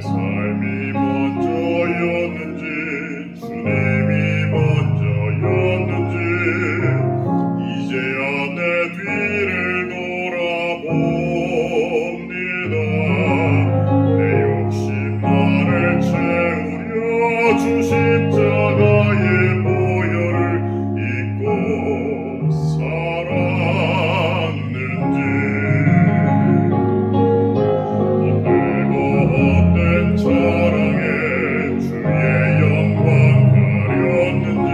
삶이 먼저였는지 주님이 먼저였는지 이제야 내 뒤를 돌아봅니다. 내 욕심 나를 채우려 주 십자가의 보혈을 잊고 살았는지 사랑에 주의 영광 가렸는지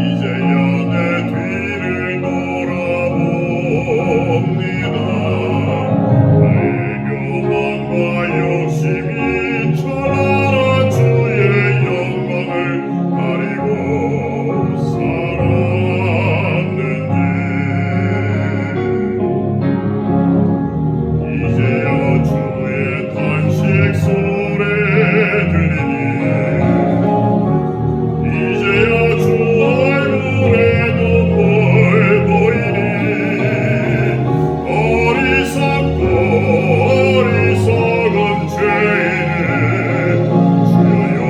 이제야 내 뒤를 돌아봅니다. 나의 교만과 욕심이 찬란한 주의 영광을 가리고 살았는지 이제야 주의 단식 소리 들리니 이제야 주 얼굴에 눈물 보이니 어리석은 죄인을 주여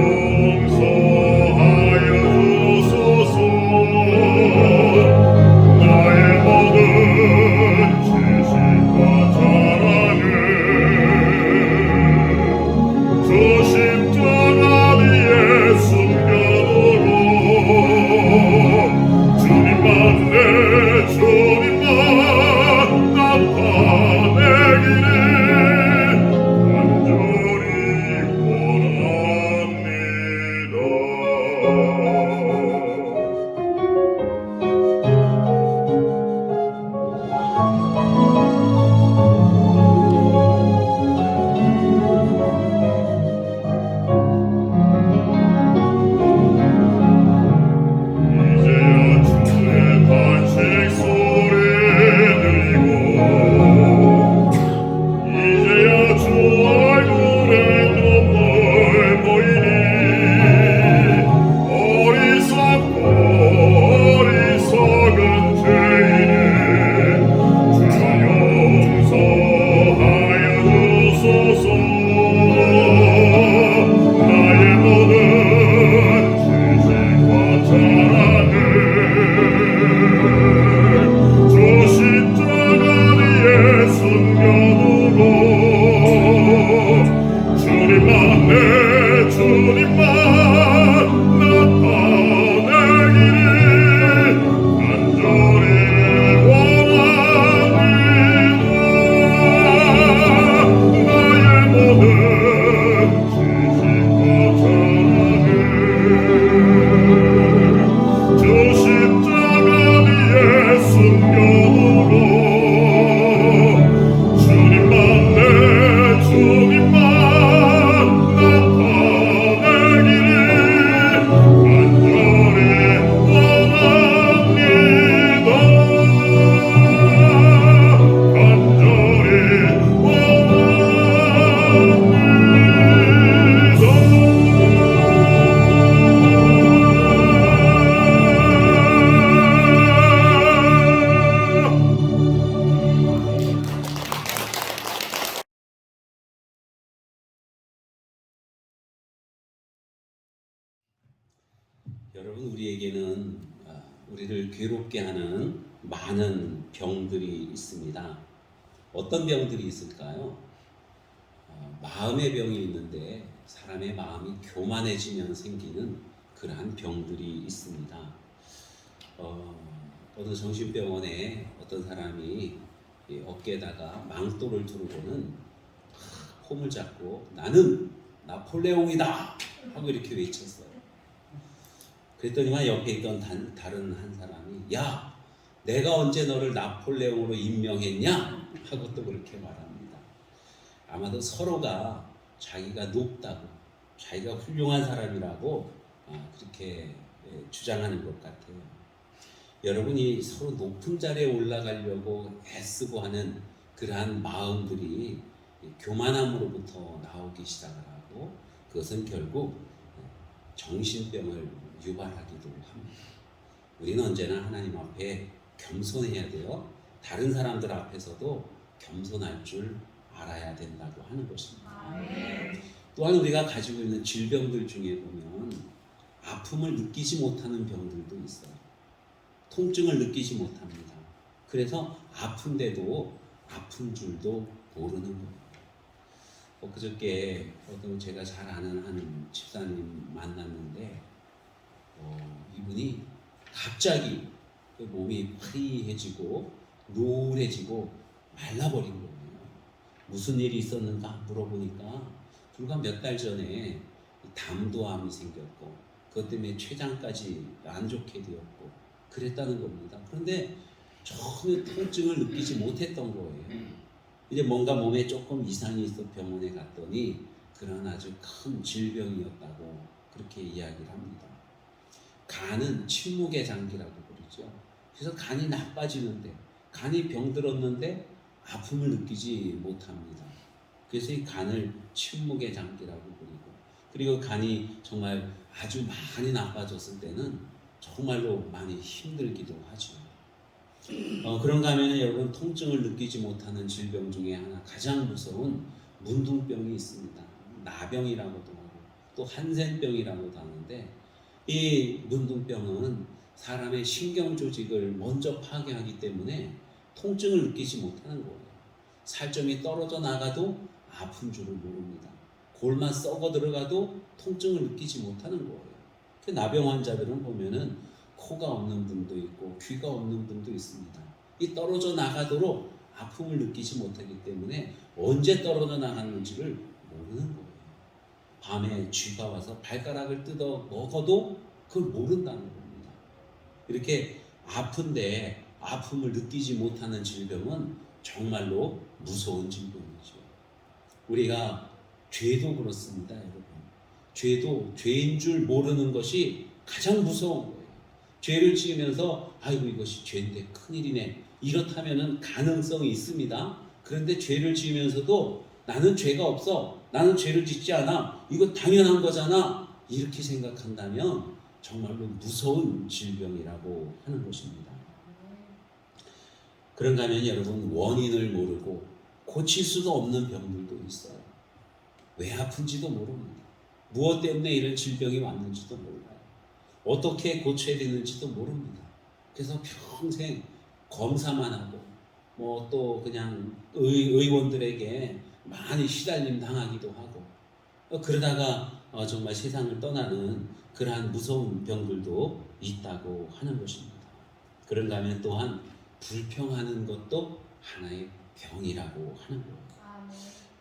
용서하여 주소서. 나의 모든 지식과 자랑을 주 십자가 뒤에 숨겨두고 주님만 나타내기를 간절히 원합니다. 이제야 주의 단식 소리 들리고 이제야 주 얼굴에 눈물 보이니 어리석은 죄인을 주여 용서하여 주소서. 나의 모든 지식과 자랑을 주 십자가 뒤에 숨겨두고 주님만 나타내기를 간절히 원합니다. 나의 모든 지식과 자랑을 주 십자가 뒤에 숨겨두고 주님만 나타내기를 간절히 원합니다. 간절히 여러분, 우리에게는 우리를 괴롭게 하는 많은 병들이 있습니다. 어떤 병들이 있을까요? 마음의 병이 있는데 사람의 마음이 교만해지면 생기는 그러한 병들이 있습니다. 어느 정신병원에 어떤 사람이 어깨에다가 망토를 두르고는 폼을 잡고 나는 나폴레옹이다 하고 이렇게 외쳤어요. 그랬더니만 옆에 있던 다른 한 사람이 야, 내가 언제 너를 나폴레옹으로 임명했냐? 하고 또 그렇게 말합니다. 아마도 서로가 자기가 높다고 자기가 훌륭한 사람이라고 그렇게 주장하는 것 같아요. 여러분이 서로 높은 자리에 올라가려고 애쓰고 하는 그러한 마음들이 교만함으로부터 나오기 시작을 하고 그것은 결국 정신병을 유발하기도 합니다. 우리는 언제나 하나님 앞에 겸손해야 돼요. 다른 사람들 앞에서도 겸손할 줄 알아야 된다고 하는 것입니다. 또한 우리가 가지고 있는 질병들 중에 보면 아픔을 느끼지 못하는 병들도 있어요. 통증을 느끼지 못합니다. 그래서 아픈데도 아픈 줄도 모르는 거예요. 그저께 어떤 제가 잘 아는 한 집사님 만났는데 이분이 갑자기 그 몸이 파리해지고 노래지고 말라버린 거예요. 무슨 일이 있었는가 물어보니까 불과 몇 달 전에 담도암이 생겼고 그것 때문에 췌장까지 안 좋게 되었고 그랬다는 겁니다. 그런데 전혀 통증을 느끼지 못했던 거예요. 이제 뭔가 몸에 조금 이상이 있어 병원에 갔더니 그런 아주 큰 질병이었다고 그렇게 이야기를 합니다. 간은 침묵의 장기라고 그러죠. 그래서 간이 나빠지는데 간이 병들었는데 아픔을 느끼지 못합니다. 그래서 이 간을 침묵의 장기라고 그리고 간이 정말 아주 많이 나빠졌을 때는 정말로 많이 힘들기도 하죠. 그런가 하면 여러분 통증을 느끼지 못하는 질병 중에 하나 가장 무서운 문둥병이 있습니다. 나병이라고도 하고 또 한센병이라고도 하는데 이 문둥병은 사람의 신경 조직을 먼저 파괴하기 때문에 통증을 느끼지 못하는 거예요. 살점이 떨어져 나가도 아픈 줄을 모릅니다. 골만 썩어 들어가도 통증을 느끼지 못하는 거예요. 그 나병 환자들은 보면은 코가 없는 분도 있고 귀가 없는 분도 있습니다. 이 떨어져 나가도록 아픔을 느끼지 못하기 때문에 언제 떨어져 나갔는지를 모르는 거예요. 밤에 쥐가 와서 발가락을 뜯어 먹어도 그걸 모른다는 겁니다. 이렇게 아픈데 아픔을 느끼지 못하는 질병은 정말로 무서운 질병이죠. 우리가 죄도 그렇습니다, 여러분. 죄도 죄인 줄 모르는 것이 가장 무서운 거예요. 죄를 지으면서 아이고 이것이 죄인데 큰일이네 이렇다면은 가능성이 있습니다. 그런데 죄를 지으면서도 나는 죄가 없어, 나는 죄를 짓지 않아, 이거 당연한 거잖아 이렇게 생각한다면 정말로 무서운 질병이라고 하는 것입니다. 그런가 하면 여러분 원인을 모르고 고칠 수도 없는 병들도 있어요. 왜 아픈지도 모릅니다. 무엇 때문에 이런 질병이 왔는지도 몰라요. 어떻게 고쳐야 되는지도 모릅니다. 그래서 평생 검사만 하고 뭐 또 그냥 의원들에게 많이 시달림 당하기도 하고 그러다가 정말 세상을 떠나는 그러한 무서운 병들도 있다고 하는 것입니다. 그런가 하면 또한 불평하는 것도 하나의 병이라고 하는 거예요.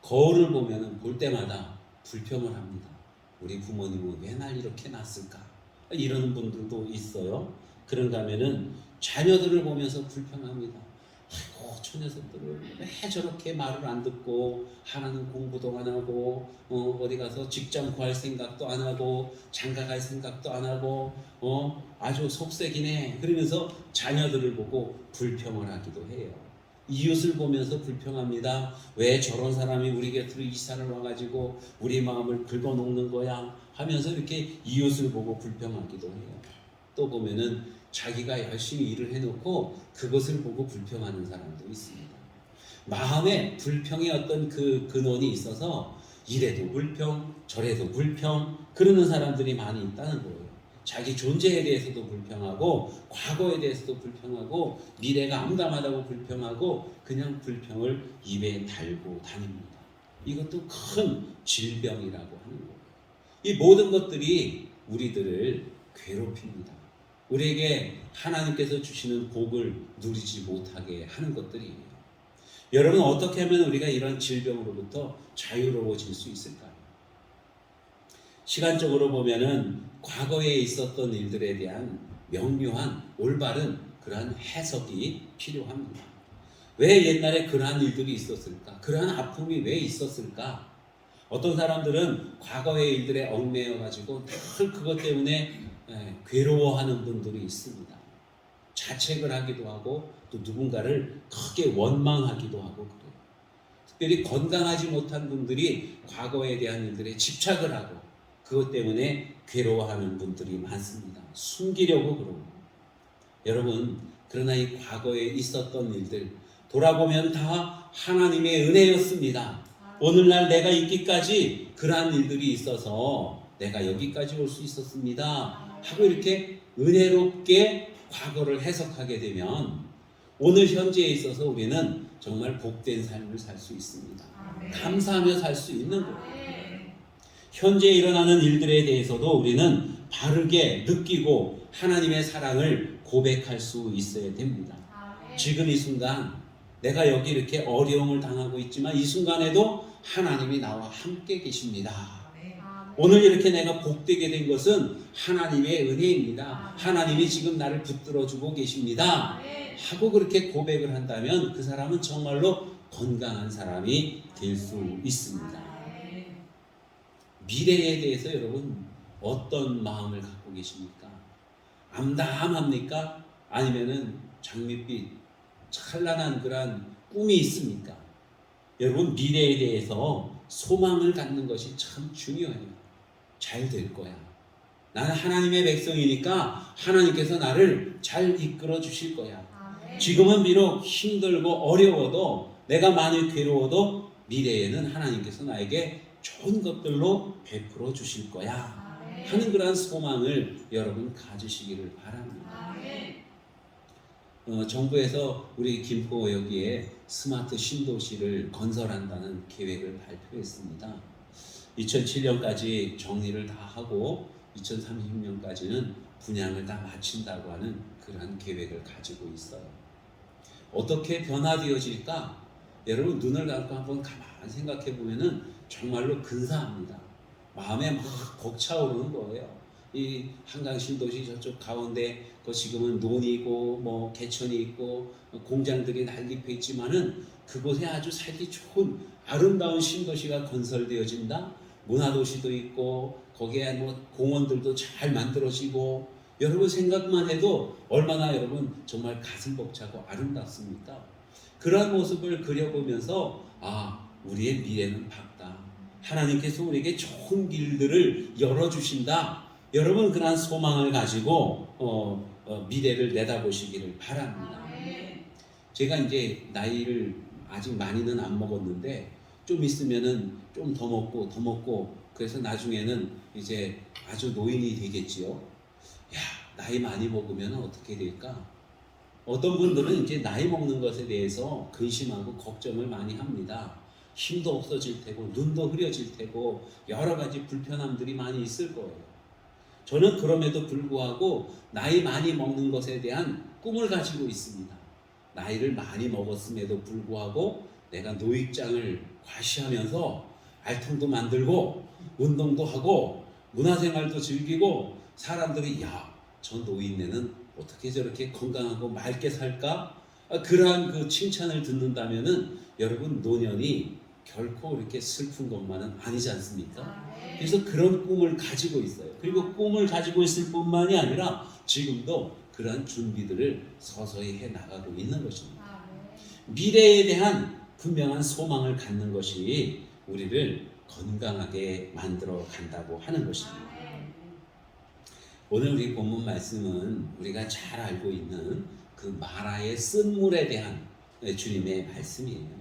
거울을 보면 볼 때마다 불평을 합니다. 우리 부모님은 왜 날 이렇게 낳았을까? 이러는 분들도 있어요. 그런가 하면은 자녀들을 보면서 불평합니다. 아이고 저 녀석들을 왜 저렇게 말을 안 듣고 하나는 공부도 안 하고 어디 가서 직장 구할 생각도 안 하고 장가 갈 생각도 안 하고 아주 속색이네 그러면서 자녀들을 보고 불평을 하기도 해요. 이웃을 보면서 불평합니다. 왜 저런 사람이 우리 곁으로 이사를 와가지고 우리 마음을 긁어놓는 거야 하면서 이렇게 이웃을 보고 불평하기도 해요. 또 보면은 자기가 열심히 일을 해놓고 그것을 보고 불평하는 사람도 있습니다. 마음에 불평의 어떤 그 근원이 있어서 이래도 불평 저래도 불평 그러는 사람들이 많이 있다는 거예요. 자기 존재에 대해서도 불평하고 과거에 대해서도 불평하고 미래가 암담하다고 불평하고 그냥 불평을 입에 달고 다닙니다. 이것도 큰 질병이라고 하는 거예요. 이 모든 것들이 우리들을 괴롭힙니다. 우리에게 하나님께서 주시는 복을 누리지 못하게 하는 것들이에요. 여러분 어떻게 하면 우리가 이런 질병으로부터 자유로워질 수 있을까요? 시간적으로 보면은 과거에 있었던 일들에 대한 명료한 올바른 그러한 해석이 필요합니다. 왜 옛날에 그러한 일들이 있었을까? 그러한 아픔이 왜 있었을까? 어떤 사람들은 과거의 일들에 얽매여 가지고 늘 그것 때문에 괴로워하는 분들이 있습니다. 자책을 하기도 하고 또 누군가를 크게 원망하기도 하고 그래요. 특별히 건강하지 못한 분들이 과거에 대한 일들에 집착을 하고 그것 때문에 괴로워하는 분들이 많습니다. 숨기려고 그러고. 여러분 그러나 이 과거에 있었던 일들 돌아보면 다 하나님의 은혜였습니다. 오늘날 내가 있기까지 그러한 일들이 있어서 내가 여기까지 올 수 있었습니다 하고 이렇게 은혜롭게 과거를 해석하게 되면 오늘 현재에 있어서 우리는 정말 복된 삶을 살 수 있습니다. 감사하며 살 수 있는 거예요. 현재 일어나는 일들에 대해서도 우리는 바르게 느끼고 하나님의 사랑을 고백할 수 있어야 됩니다. 지금 이 순간 내가 여기 이렇게 어려움을 당하고 있지만 이 순간에도 하나님이 나와 함께 계십니다. 오늘 이렇게 내가 복되게 된 것은 하나님의 은혜입니다. 하나님이 지금 나를 붙들어주고 계십니다 하고 그렇게 고백을 한다면 그 사람은 정말로 건강한 사람이 될 수 있습니다. 미래에 대해서 여러분 어떤 마음을 갖고 계십니까? 암담합니까? 아니면은 장밋빛 찬란한 그런 꿈이 있습니까? 여러분 미래에 대해서 소망을 갖는 것이 참 중요해요. 잘 될 거야. 나는 하나님의 백성이니까 하나님께서 나를 잘 이끌어 주실 거야. 지금은 비록 힘들고 어려워도 내가 많이 괴로워도 미래에는 하나님께서 나에게 좋은 것들로 베풀어 주실 거야 하는 그런 소망을 여러분 가지시기를 바랍니다. 정부에서 우리 김포 여기에 스마트 신도시를 건설한다는 계획을 발표했습니다. 2007년까지 정리를 다 하고 2030년까지는 분양을 다 마친다고 하는 그러한 계획을 가지고 있어요. 어떻게 변화되어질까? 여러분 눈을 감고 한번 가만히 생각해 보면은 정말로 근사합니다. 마음에 막 벅차오르는 거예요. 이 한강 신도시 저쪽 가운데 그 지금은 논이고 뭐 개천이 있고 공장들이 난립해 있지만은 그곳에 아주 살기 좋은 아름다운 신도시가 건설되어진다. 문화도시도 있고 거기에 뭐 공원들도 잘 만들어지고 여러분 생각만 해도 얼마나 여러분 정말 가슴 벅차고 아름답습니까? 그런 모습을 그려보면서 우리의 미래는 밝다. 하나님께서 우리에게 좋은 길들을 열어주신다. 여러분 그러한 소망을 가지고 미래를 내다보시기를 바랍니다. 제가 이제 나이를 아직 많이는 안 먹었는데 좀 있으면은 좀 더 먹고 그래서 나중에는 이제 아주 노인이 되겠지요. 야, 나이 많이 먹으면 어떻게 될까? 어떤 분들은 이제 나이 먹는 것에 대해서 근심하고 걱정을 많이 합니다. 힘도 없어질 테고 눈도 흐려질 테고 여러 가지 불편함들이 많이 있을 거예요. 저는 그럼에도 불구하고 나이 많이 먹는 것에 대한 꿈을 가지고 있습니다. 나이를 많이 먹었음에도 불구하고 내가 노익장을 과시하면서 알통도 만들고 운동도 하고 문화생활도 즐기고 사람들이 저 노인네는 어떻게 저렇게 건강하고 맑게 살까? 그러한 그 칭찬을 듣는다면은 여러분 노년이 결코 이렇게 슬픈 것만은 아니지 않습니까? 그래서 그런 꿈을 가지고 있어요. 그리고 꿈을 가지고 있을 뿐만이 아니라 지금도 그러한 준비들을 서서히 해 나가고 있는 것입니다. 미래에 대한 분명한 소망을 갖는 것이 우리를 건강하게 만들어 간다고 하는 것입니다. 오늘 우리 본문 말씀은 우리가 잘 알고 있는 그 마라의 쓴물에 대한 주님의 말씀이에요.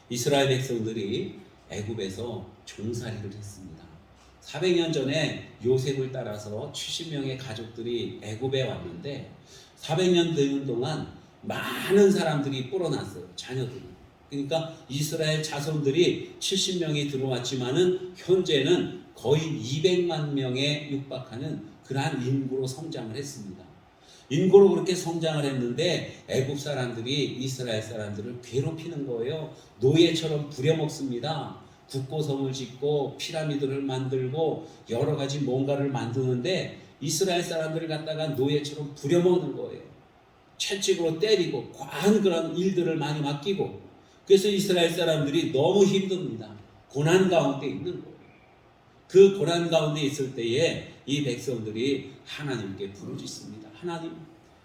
이스라엘 백성들이 애굽에서 종살이를 했습니다. 400년 전에 요셉을 따라서 70명의 가족들이 애굽에 왔는데 400년 되는 동안 많은 사람들이 불어났어요. 자녀들이. 그러니까 이스라엘 자손들이 70명이 들어왔지만은 현재는 거의 200만 명에 육박하는 그러한 인구로 성장을 했습니다. 인구로 그렇게 성장을 했는데 애굽 사람들이 이스라엘 사람들을 괴롭히는 거예요. 노예처럼 부려먹습니다. 국고성을 짓고 피라미드를 만들고 여러 가지 뭔가를 만드는데 이스라엘 사람들을 갖다가 노예처럼 부려먹는 거예요. 채찍으로 때리고 과한 그런 일들을 많이 맡기고 그래서 이스라엘 사람들이 너무 힘듭니다. 고난 가운데 있는 거예요. 그 고난 가운데 있을 때에 이 백성들이 하나님께 부르짖습니다. 하나님,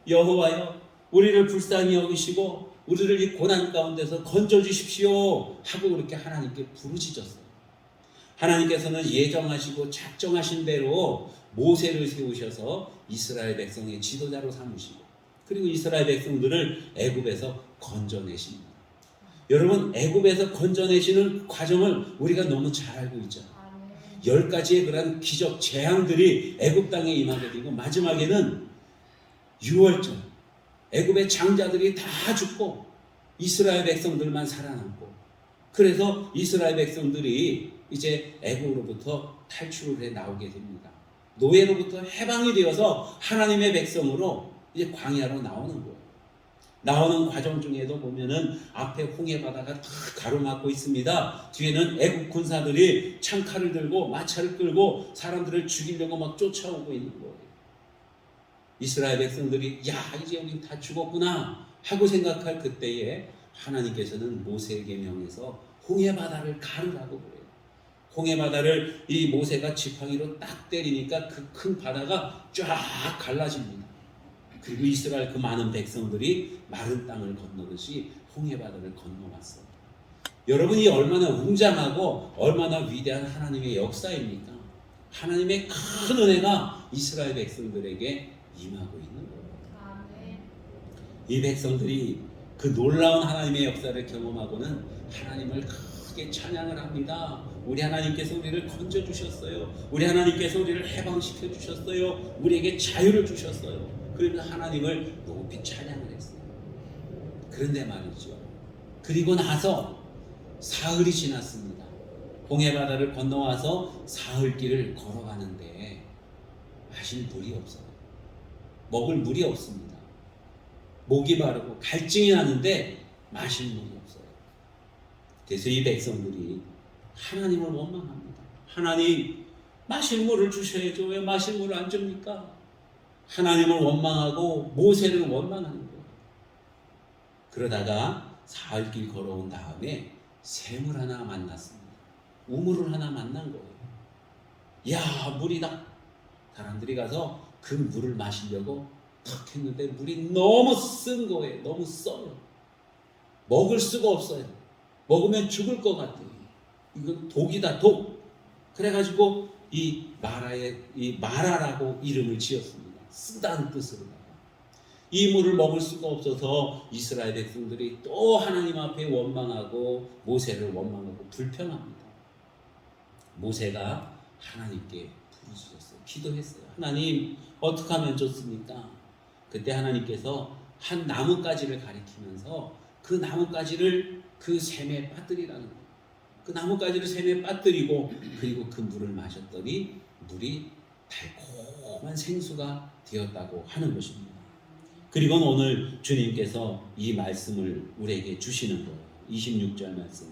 여호와여, 우리를 불쌍히 여기시고 우리를 이 고난 가운데서 건져주십시오 하고 그렇게 하나님께 부르짖었어요. 하나님께서는 예정하시고 작정하신 대로 모세를 세우셔서 이스라엘 백성의 지도자로 삼으시고 그리고 이스라엘 백성들을 애굽에서 건져내십니다. 여러분, 애굽에서 건져내시는 과정을 우리가 너무 잘 알고 있죠. 10가지의 그런 기적 재앙들이 애굽 땅에 임하게 되고, 마지막에는 6월절 애굽의 장자들이 다 죽고 이스라엘 백성들만 살아남고, 그래서 이스라엘 백성들이 이제 애굽으로부터 탈출을 해 나오게 됩니다. 노예로부터 해방이 되어서 하나님의 백성으로 이제 광야로 나오는 거예요. 나오는 과정 중에도 보면은 앞에 홍해 바다가 탁 가로막고 있습니다. 뒤에는 애국 군사들이 창칼을 들고 마차를 끌고 사람들을 죽이려고 막 쫓아오고 있는 거예요. 이스라엘 백성들이 야, 이제 우린 다 죽었구나 하고 생각할 그때에 하나님께서는 모세에게 명해서 홍해 바다를 가르라고 그래요. 홍해 바다를 이 모세가 지팡이로 딱 때리니까 그 큰 바다가 쫙 갈라집니다. 그리고 이스라엘 그 많은 백성들이 마른 땅을 건너듯이 홍해 바다를 건너왔어요. 여러분이 얼마나 웅장하고 얼마나 위대한 하나님의 역사입니까? 하나님의 큰 은혜가 이스라엘 백성들에게 임하고 있는 거예요. 이 백성들이 그 놀라운 하나님의 역사를 경험하고는 하나님을 크게 찬양을 합니다. 우리 하나님께서 우리를 건져주셨어요. 우리 하나님께서 우리를 해방시켜 주셨어요. 우리에게 자유를 주셨어요. 그러면서 하나님을 높이 찬양을 했어요. 그런데 말이죠, 그리고 나서 사흘이 지났습니다. 홍해 바다를 건너와서 사흘길을 걸어가는데 마실 물이 없어요. 먹을 물이 없습니다. 목이 마르고 갈증이 나는데 마실 물이 없어요. 그래서 이 백성들이 하나님을 원망합니다. 하나님, 마실 물을 주셔야죠. 왜 마실 물을 안 줍니까? 하나님을 원망하고 모세를 원망하는 거예요. 그러다가 사흘길 걸어온 다음에 샘을 하나 만났습니다. 우물을 하나 만난 거예요. 야, 물이다. 사람들이 가서 그 물을 마시려고 탁 했는데 물이 너무 쓴 거예요. 너무 써요. 먹을 수가 없어요. 먹으면 죽을 것 같아요. 이건 독이다, 독. 그래가지고 이 마라라고 이름을 지었습니다. 쓰다는 뜻으로. 이 물을 먹을 수가 없어서 이스라엘 백성들이 또 하나님 앞에 원망하고 모세를 원망하고 불평합니다. 모세가 하나님께 부르짖었어요. 기도했어요. 하나님, 어떻게 하면 좋습니까? 그때 하나님께서 한 나뭇가지를 가리키면서 그 나뭇가지를 그 샘에 빠뜨리라는 거예요. 그 나뭇가지를 샘에 빠뜨리고 그리고 그 물을 마셨더니 물이 달콤한 생수가 되었다고 하는 것입니다. 그리고 오늘 주님께서 이 말씀을 우리에게 주시는 거예요. 26절 말씀.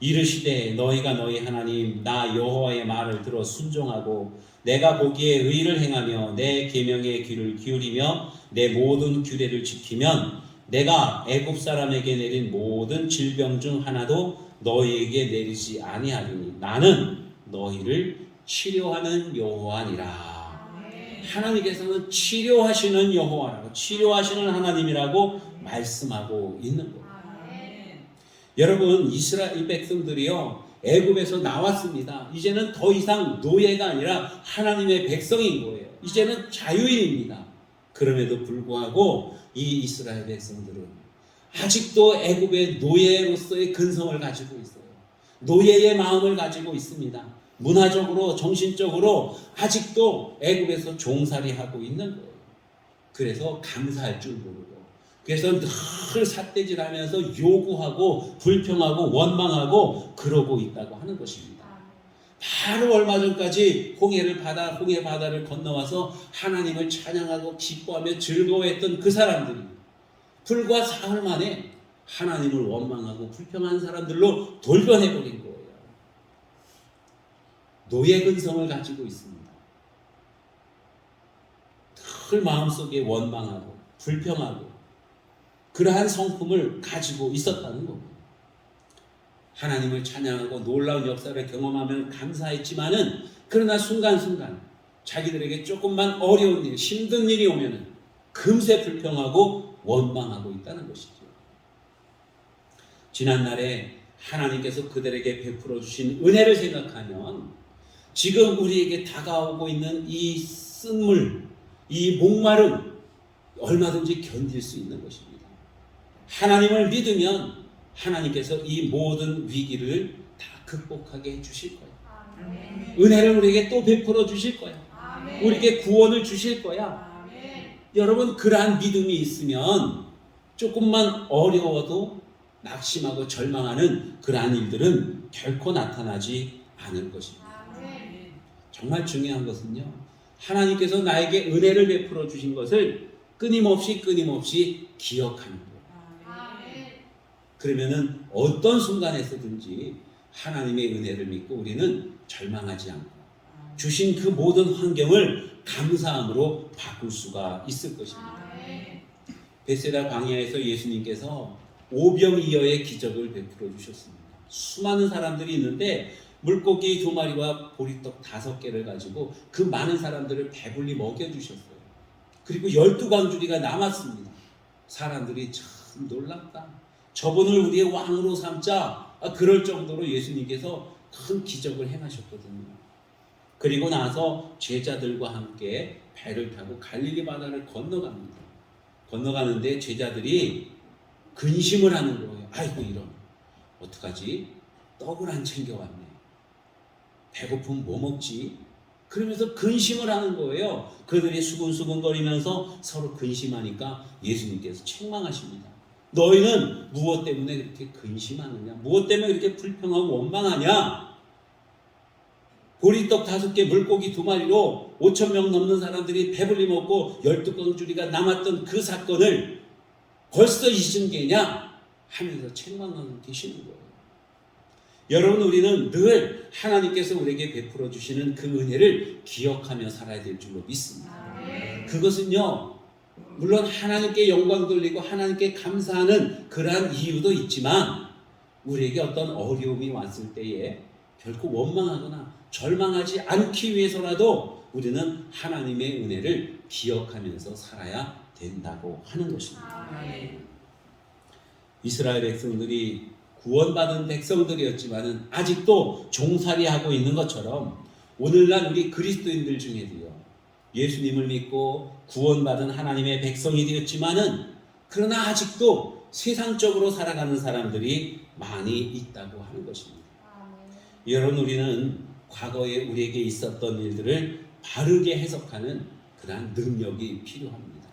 이르시되 너희가 너희 하나님 나 여호와의 말을 들어 순종하고 내가 보기에 의를 행하며 내 계명에 귀를 기울이며 내 모든 규례를 지키면 내가 애굽 사람에게 내린 모든 질병 중 하나도 너희에게 내리지 아니하리니 나는 너희를 치료하는 여호와니라. 하나님께서는 치료하시는 여호와라고, 치료하시는 하나님이라고 말씀하고 있는 거예요. 여러분, 이스라엘 백성들이요, 애굽에서 나왔습니다. 이제는 더 이상 노예가 아니라 하나님의 백성인 거예요. 이제는 자유인입니다. 그럼에도 불구하고 이 이스라엘 백성들은 아직도 애굽의 노예로서의 근성을 가지고 있어요. 노예의 마음을 가지고 있습니다. 문화적으로, 정신적으로 아직도 애굽에서 종살이하고 있는 거예요. 그래서 감사할 줄 모르고, 그래서 늘 삿대질하면서 요구하고 불평하고 원망하고 그러고 있다고 하는 것입니다. 바로 얼마 전까지 홍해 바다를 건너와서 하나님을 찬양하고 기뻐하며 즐거워했던 그 사람들이 불과 사흘 만에 하나님을 원망하고 불평한 사람들로 돌변해버린 거예요. 노예 근성을 가지고 있습니다. 늘 마음속에 원망하고 불평하고 그러한 성품을 가지고 있었다는 겁니다. 하나님을 찬양하고 놀라운 역사를 경험하면 감사했지만은 그러나 순간순간 자기들에게 조금만 어려운 일, 힘든 일이 오면은 금세 불평하고 원망하고 있다는 것이죠. 지난날에 하나님께서 그들에게 베풀어 주신 은혜를 생각하면 지금 우리에게 다가오고 있는 이 쓴물, 이 목마름 얼마든지 견딜 수 있는 것입니다. 하나님을 믿으면 하나님께서 이 모든 위기를 다 극복하게 해주실 거예요. 은혜를 우리에게 또 베풀어 주실 거야. 우리에게 구원을 주실 거야. 여러분, 그러한 믿음이 있으면 조금만 어려워도 낙심하고 절망하는 그러한 일들은 결코 나타나지 않을 것입니다. 정말 중요한 것은요, 하나님께서 나에게 은혜를 베풀어 주신 것을 끊임없이 기억하는 거예요. 그러면은 어떤 순간에서든지 하나님의 은혜를 믿고 우리는 절망하지 않고 주신 그 모든 환경을 감사함으로 바꿀 수가 있을 것입니다. 베세다 광야에서 예수님께서 오병이어의 기적을 베풀어 주셨습니다. 수많은 사람들이 있는데 물고기 2마리와 보리떡 5개를 가지고 그 많은 사람들을 배불리 먹여주셨어요. 그리고 12광주리가 남았습니다. 사람들이 참 놀랍다. 저분을 우리의 왕으로 삼자. 그럴 정도로 예수님께서 큰 기적을 행하셨거든요. 그리고 나서 제자들과 함께 배를 타고 갈릴리 바다를 건너갑니다. 건너가는데 제자들이 근심을 하는 거예요. 아이고, 이런, 어떡하지? 떡을 안 챙겨왔네. 배고프면 뭐 먹지? 그러면서 근심을 하는 거예요. 그들이 수근수근거리면서 서로 근심하니까 예수님께서 책망하십니다. 너희는 무엇 때문에 그렇게 근심하느냐? 무엇 때문에 그렇게 불평하고 원망하냐? 보리떡 5개, 물고기 2마리로 5,000명 넘는 사람들이 배불리 먹고 12광주리가 남았던 그 사건을 벌써 잊은 게냐? 하면서 책망하고 계시는 거예요. 여러분, 우리는 늘 하나님께서 우리에게 베풀어 주시는 그 은혜를 기억하며 살아야 될 줄로 믿습니다. 그것은요, 물론 하나님께 영광 돌리고 하나님께 감사하는 그러한 이유도 있지만 우리에게 어떤 어려움이 왔을 때에 결코 원망하거나 절망하지 않기 위해서라도 우리는 하나님의 은혜를 기억하면서 살아야 된다고 하는 것입니다. 이스라엘 백성들이 구원받은 백성들이었지만 아직도 종살이하고 있는 것처럼 오늘날 우리 그리스도인들 중에도요, 예수님을 믿고 구원받은 하나님의 백성이 되었지만은 그러나 아직도 세상적으로 살아가는 사람들이 많이 있다고 하는 것입니다. 여러분, 우리는 과거에 우리에게 있었던 일들을 바르게 해석하는 그러한 능력이 필요합니다.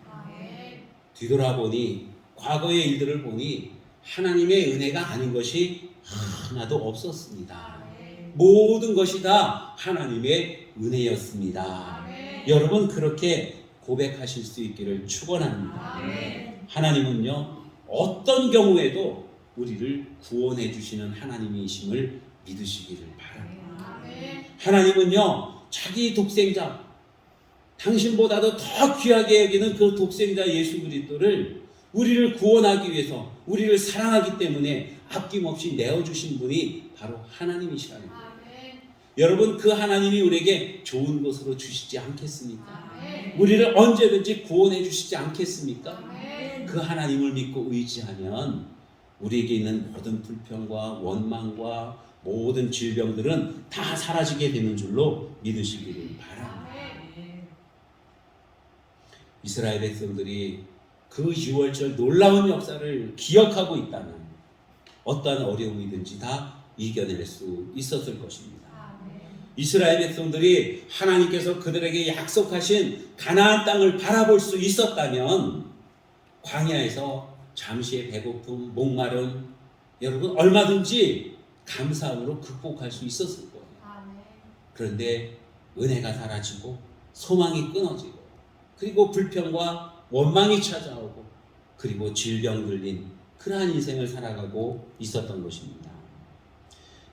뒤돌아보니 과거의 일들을 보니 하나님의 은혜가 아닌 것이 하나도 없었습니다. 모든 것이 다 하나님의 은혜였습니다. 여러분, 그렇게 고백하실 수 있기를 축원합니다. 하나님은요, 어떤 경우에도 우리를 구원해 주시는 하나님이심을 믿으시기를 바랍니다. 하나님은요, 자기 독생자, 당신보다도 더 귀하게 여기는 그 독생자 예수 그리스도를 우리를 구원하기 위해서, 우리를 사랑하기 때문에 아낌없이 내어주신 분이 바로 하나님이시라는 거예요. 여러분, 그 하나님이 우리에게 좋은 것으로 주시지 않겠습니까? 우리를 언제든지 구원해 주시지 않겠습니까? 그 하나님을 믿고 의지하면 우리에게 있는 모든 불평과 원망과 모든 질병들은 다 사라지게 되는 줄로 믿으시기를 바랍니다. 이스라엘 백성들이 그 6월절 놀라운 역사를 기억하고 있다면 어떠한 어려움이든지 다 이겨낼 수 있었을 것입니다. 이스라엘 백성들이 하나님께서 그들에게 약속하신 가나안 땅을 바라볼 수 있었다면 광야에서 잠시의 배고픔, 목마름, 여러분 얼마든지 감사함으로 극복할 수 있었을 거예요. 그런데 은혜가 사라지고 소망이 끊어지고 그리고 불평과 원망이 찾아오고 그리고 질병 들린 그러한 인생을 살아가고 있었던 것입니다.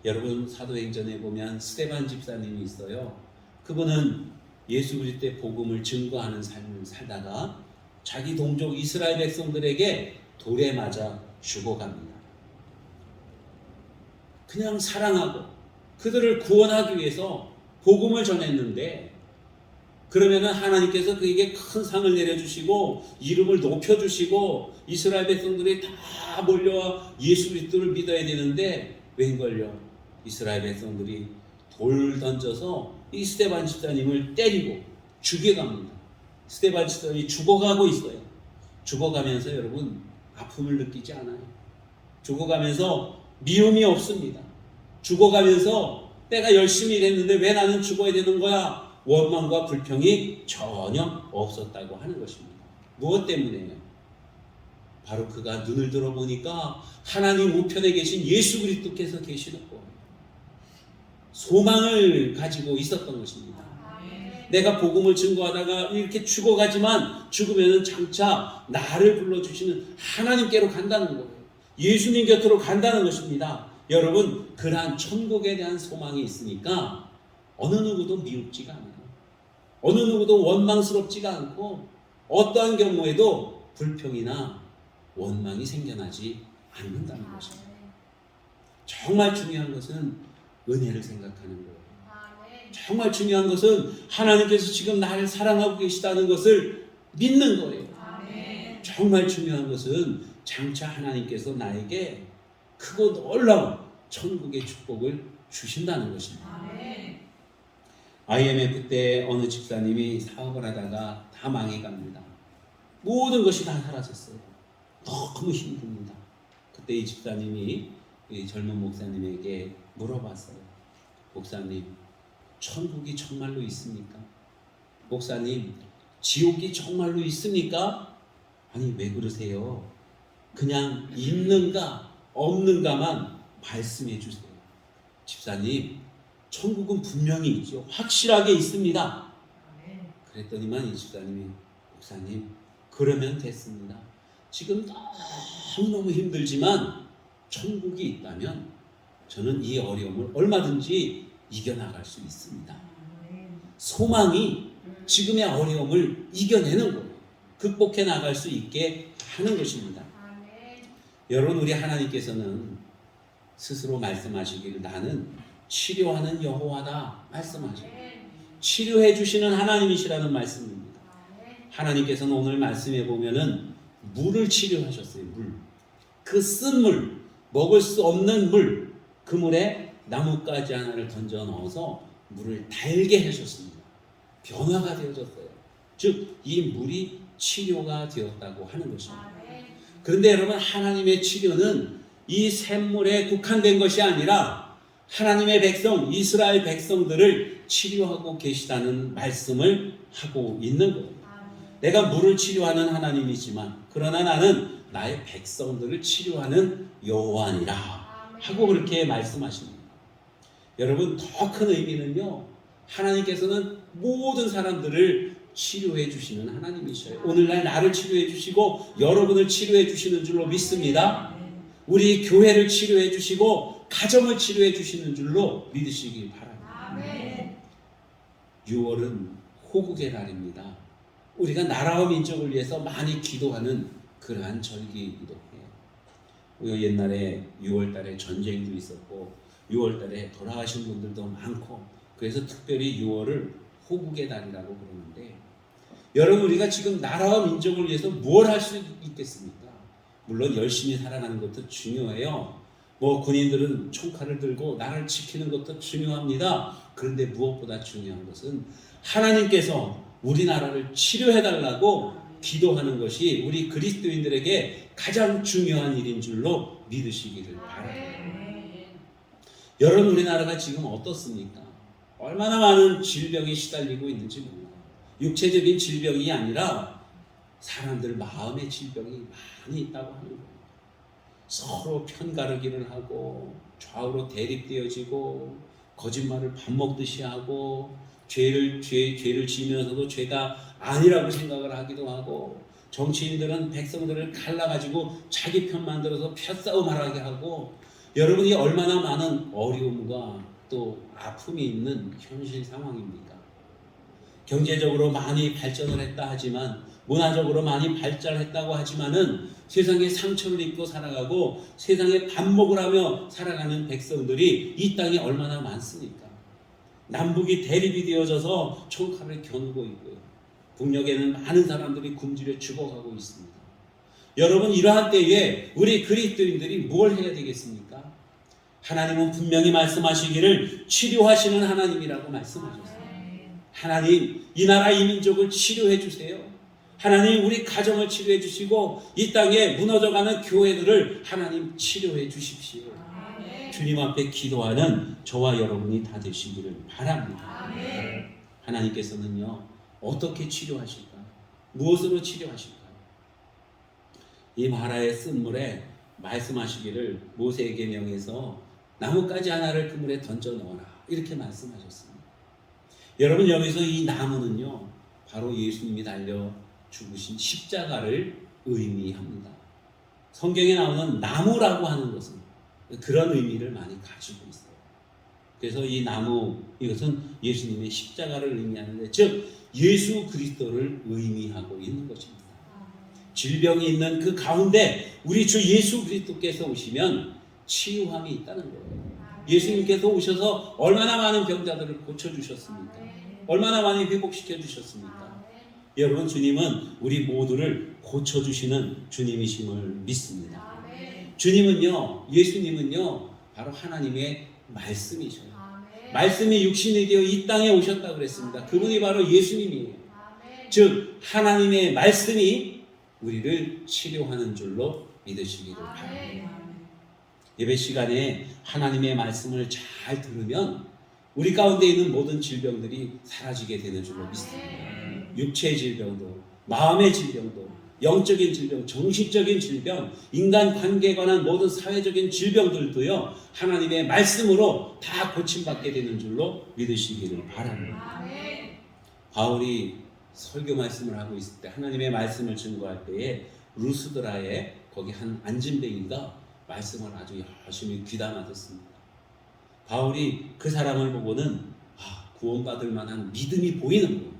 여러분, 사도행전에 보면 스데반 집사님이 있어요. 그분은 예수 그리스도의 복음을 증거하는 삶을 살다가 자기 동족 이스라엘 백성들에게 돌에 맞아 죽어갑니다. 그냥 사랑하고 그들을 구원하기 위해서 복음을 전했는데, 그러면은 하나님께서 그에게 큰 상을 내려주시고 이름을 높여주시고 이스라엘 백성들이 다 몰려와 예수 그리스도를 믿어야 되는데 웬걸요? 이스라엘 백성들이 돌 던져서 이 스데반 집사님을 때리고 죽여갑니다. 스데반 집사님이 죽어가고 있어요. 죽어가면서 여러분 아픔을 느끼지 않아요. 죽어가면서 미움이 없습니다. 죽어가면서 내가 열심히 일했는데 왜 나는 죽어야 되는 거야? 원망과 불평이 전혀 없었다고 하는 것입니다. 무엇 때문에요? 바로 그가 눈을 들어보니까 하나님 우편에 계신 예수 그리스도께서 계시는 거예요. 소망을 가지고 있었던 것입니다. 내가 복음을 증거하다가 이렇게 죽어가지만 죽으면 장차 나를 불러주시는 하나님께로 간다는 거예요. 예수님 곁으로 간다는 것입니다. 여러분, 그러한 천국에 대한 소망이 있으니까 어느 누구도 미흡지가 않아요. 어느 누구도 원망스럽지가 않고 어떠한 경우에도 불평이나 원망이 생겨나지 않는다는 것입니다. 정말 중요한 것은 은혜를 생각하는 거예요. 정말 중요한 것은 하나님께서 지금 나를 사랑하고 계시다는 것을 믿는 거예요. 정말 중요한 것은 장차 하나님께서 나에게 크고 놀라운 천국의 축복을 주신다는 것입니다. IMF 때 어느 집사님이 사업을 하다가 다 망해갑니다. 모든 것이 다 사라졌어요. 너무 힘듭니다. 그때 이 집사님이 이 젊은 목사님에게 물어봤어요. 목사님, 천국이 정말로 있습니까? 목사님, 지옥이 정말로 있습니까? 아니, 왜 그러세요? 그냥 있는가 없는가만 말씀해 주세요. 집사님, 천국은 분명히 있죠. 확실하게 있습니다. 그랬더니만 이 집사님이, 목사님, 그러면 됐습니다. 지금 너무너무 힘들지만 천국이 있다면 저는 이 어려움을 얼마든지 이겨나갈 수 있습니다. 소망이 지금의 어려움을 이겨내는 거예요. 극복해 나갈 수 있게 하는 것입니다. 여러분, 우리 하나님께서는 스스로 말씀하시기를 나는 치료하는 여호와다 말씀하시고 치료해 주시는 하나님이시라는 말씀입니다. 하나님께서는 오늘 말씀해 보면은 물을 치료하셨어요. 물. 그 쓴 물, 먹을 수 없는 물, 그 물에 나뭇가지 하나를 던져 넣어서 물을 달게 하셨습니다. 변화가 되어졌어요. 즉, 이 물이 치료가 되었다고 하는 것입니다. 그런데 여러분, 하나님의 치료는 이 샘물에 국한된 것이 아니라 하나님의 백성, 이스라엘 백성들을 치료하고 계시다는 말씀을 하고 있는 거예요. 내가 물을 치료하는 하나님이지만 그러나 나는 나의 백성들을 치료하는 여호와니라 하고 그렇게 말씀하십니다. 여러분, 더 큰 의미는요, 하나님께서는 모든 사람들을 치료해 주시는 하나님이셔요. 오늘날 나를 치료해 주시고 여러분을 치료해 주시는 줄로 믿습니다. 우리 교회를 치료해 주시고 가정을 치료해 주시는 줄로 믿으시기 바랍니다. 6월은 호국의 날입니다. 우리가 나라와 민족을 위해서 많이 기도하는 그러한 절기이기도 해요. 옛날에 6월 달에 전쟁도 있었고 6월 달에 돌아가신 분들도 많고 그래서 특별히 6월을 호국의 달이라고 부르는데, 여러분, 우리가 지금 나라와 민족을 위해서 뭘 할 수 있겠습니까? 물론 열심히 살아가는 것도 중요해요. 군인들은 총칼을 들고 나라를 지키는 것도 중요합니다. 그런데 무엇보다 중요한 것은 하나님께서 우리나라를 치료해달라고 기도하는 것이 우리 그리스도인들에게 가장 중요한 일인 줄로 믿으시기를 바랍니다. 여러분, 우리나라가 지금 어떻습니까? 얼마나 많은 질병이 시달리고 있는지 몰라요. 육체적인 질병이 아니라 사람들 마음의 질병이 많이 있다고 하는 거예요. 서로 편가르기를 하고 좌우로 대립되어지고 거짓말을 밥 먹듯이 하고 죄를 지으면서도 죄가 아니라고 생각을 하기도 하고, 정치인들은 백성들을 갈라가지고 자기 편 만들어서 펴싸움하게 하고, 여러분이 얼마나 많은 어려움과 또 아픔이 있는 현실 상황입니까? 경제적으로 많이 발전을 했다 하지만, 문화적으로 많이 발전했다고 하지만은 세상에 상처를 입고 살아가고 세상에 밥 먹으라며 살아가는 백성들이 이 땅에 얼마나 많습니까? 남북이 대립이 되어져서 총칼을 겨누고 있고요. 북녘에는 많은 사람들이 굶주려 죽어가고 있습니다. 여러분, 이러한 때에 우리 그리스도인들이 뭘 해야 되겠습니까? 하나님은 분명히 말씀하시기를 치료하시는 하나님이라고 말씀하셨어요. 하나님, 이 나라 이 민족을 치료해 주세요. 하나님 우리 가정을 치료해 주시고 이 땅에 무너져가는 교회들을 하나님 치료해 주십시오. 주님 앞에 기도하는 저와 여러분이 다 되시기를 바랍니다. 하나님께서는요 어떻게 치료하실까? 무엇으로 치료하실까? 이 마라의 쓴물에 말씀하시기를 모세의 계명에서 나뭇가지 하나를 그 물에 던져 넣어라 이렇게 말씀하셨습니다. 여러분 여기서 이 나무는요 바로 예수님이 달려 죽으신 십자가를 의미합니다. 성경에 나오는 나무라고 하는 것은 그런 의미를 많이 가지고 있어요. 그래서 이 나무 이것은 예수님의 십자가를 의미하는데 즉 예수 그리스도를 의미하고 있는 것입니다. 질병이 있는 그 가운데 우리 주 예수 그리스도께서 오시면 치유함이 있다는 거예요. 예수님께서 오셔서 얼마나 많은 병자들을 고쳐주셨습니까? 얼마나 많이 회복시켜 주셨습니까? 여러분 주님은 우리 모두를 고쳐주시는 주님이심을 믿습니다. 주님은요 예수님은요 바로 하나님의 말씀이셔요. 말씀이 육신이 되어 이 땅에 오셨다고 그랬습니다. 그분이 바로 예수님이에요. 즉 하나님의 말씀이 우리를 치료하는 줄로 믿으시기를 바랍니다. 예배 시간에 하나님의 말씀을 잘 들으면 우리 가운데 있는 모든 질병들이 사라지게 되는 줄로 믿습니다. 육체의 질병도, 마음의 질병도, 영적인 질병, 정신적인 질병, 인간 관계에 관한 모든 사회적인 질병들도요 하나님의 말씀으로 다 고침받게 되는 줄로 믿으시기를 바랍니다. 바울이 설교 말씀을 하고 있을 때 하나님의 말씀을 증거할 때에 루스드라에 거기 한 안진뱅이가 말씀을 아주 열심히 귀담아 듣습니다. 바울이 그 사람을 보고는 구원받을 만한 믿음이 보이는 겁니다.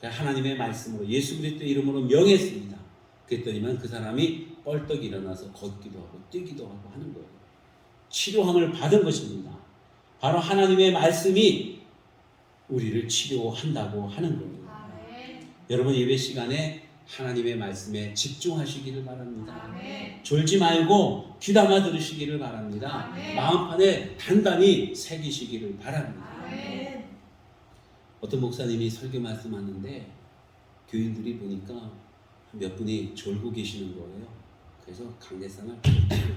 하나님의 말씀으로 예수 그리스도의 이름으로 명했습니다. 그랬더니만 그 사람이 뻘떡 일어나서 걷기도 하고 뛰기도 하고 하는 거예요. 치료함을 받은 것입니다. 바로 하나님의 말씀이 우리를 치료한다고 하는 겁니다. 여러분 예배 시간에 하나님의 말씀에 집중하시기를 바랍니다. 졸지 말고 귀담아 들으시기를 바랍니다. 마음판에 단단히 새기시기를 바랍니다. 어떤 목사님이 설교 말씀하는데 교인들이 보니까 몇 분이 졸고 계시는 거예요. 그래서 강대상을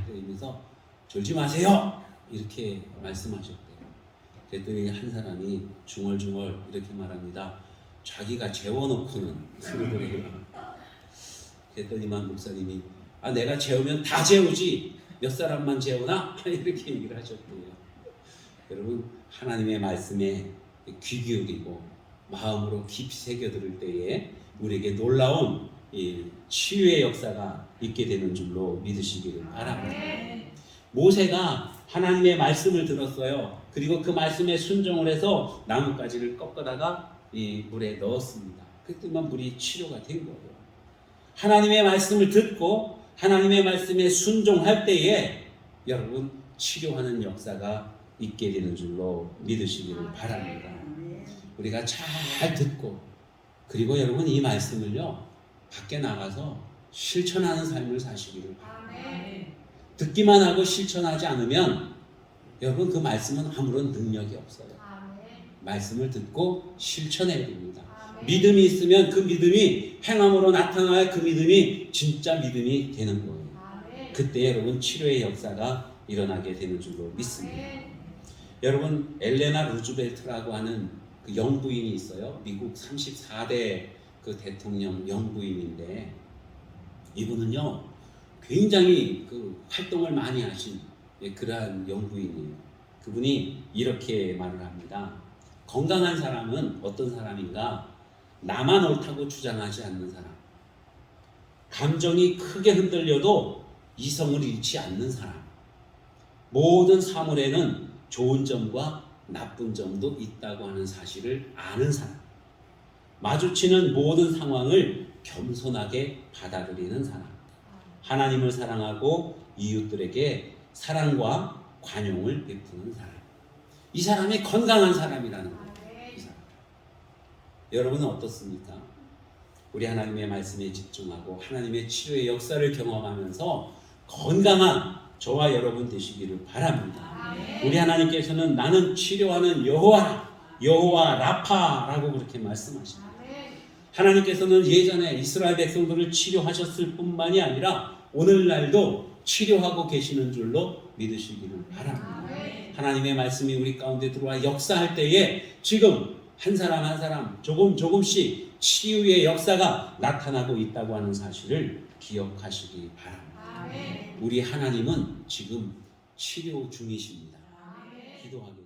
때리면서 졸지 마세요 이렇게 말씀하셨대요. 그랬더니 한 사람이 중얼중얼 이렇게 말합니다. 자기가 재워놓고는 그러더래요. 그랬더니만 목사님이 내가 재우면 다 재우지 몇 사람만 재우나? 이렇게 얘기를 하셨대요. 여러분 하나님의 말씀에 귀 기울이고 마음으로 깊이 새겨들을 때에 우리에게 놀라운 치유의 역사가 있게 되는 줄로 믿으시기를 바랍니다. 모세가 하나님의 말씀을 들었어요. 그리고 그 말씀에 순종을 해서 나뭇가지를 꺾어다가 이 물에 넣었습니다. 그때만 물이 치료가 된 거예요. 하나님의 말씀을 듣고 하나님의 말씀에 순종할 때에 여러분 치료하는 역사가 있게 되는 줄로 믿으시기를 바랍니다. 우리가 잘 듣고 그리고 여러분 이 말씀을요 밖에 나가서 실천하는 삶을 사시기를 바랍니다. 듣기만 하고 실천하지 않으면 여러분 그 말씀은 아무런 능력이 없어요. 말씀을 듣고 실천해야 됩니다. 믿음이 있으면 그 믿음이 행함으로 나타나야 그 믿음이 진짜 믿음이 되는 거예요. 그때 여러분 치료의 역사가 일어나게 되는 줄로 믿습니다. 여러분 엘레나 루즈벨트라고 하는 그 영부인이 있어요. 미국 34대 그 대통령 영부인인데 이분은요 굉장히 그 활동을 많이 하신 그러한 영부인이에요. 그분이 이렇게 말을 합니다. 건강한 사람은 어떤 사람인가? 나만 옳다고 주장하지 않는 사람. 감정이 크게 흔들려도 이성을 잃지 않는 사람. 모든 사물에는 좋은 점과 나쁜 점도 있다고 하는 사실을 아는 사람. 마주치는 모든 상황을 겸손하게 받아들이는 사람. 하나님을 사랑하고 이웃들에게 사랑과 관용을 베푸는 사람. 이 사람이 건강한 사람이라는 거예요. 이 사람. 여러분은 어떻습니까? 우리 하나님의 말씀에 집중하고 하나님의 치료의 역사를 경험하면서 건강한 저와 여러분 되시기를 바랍니다. 우리 하나님께서는 나는 치료하는 여호와 라파라고 그렇게 말씀하십니다. 하나님께서는 예전에 이스라엘 백성들을 치료하셨을 뿐만이 아니라 오늘날도 치료하고 계시는 줄로 믿으시기를 바랍니다. 하나님의 말씀이 우리 가운데 들어와 역사할 때에 지금 한 사람 한 사람 조금씩 치유의 역사가 나타나고 있다고 하는 사실을 기억하시기 바랍니다. 우리 하나님은 지금 치료 중이십니다. 기도하겠습니다.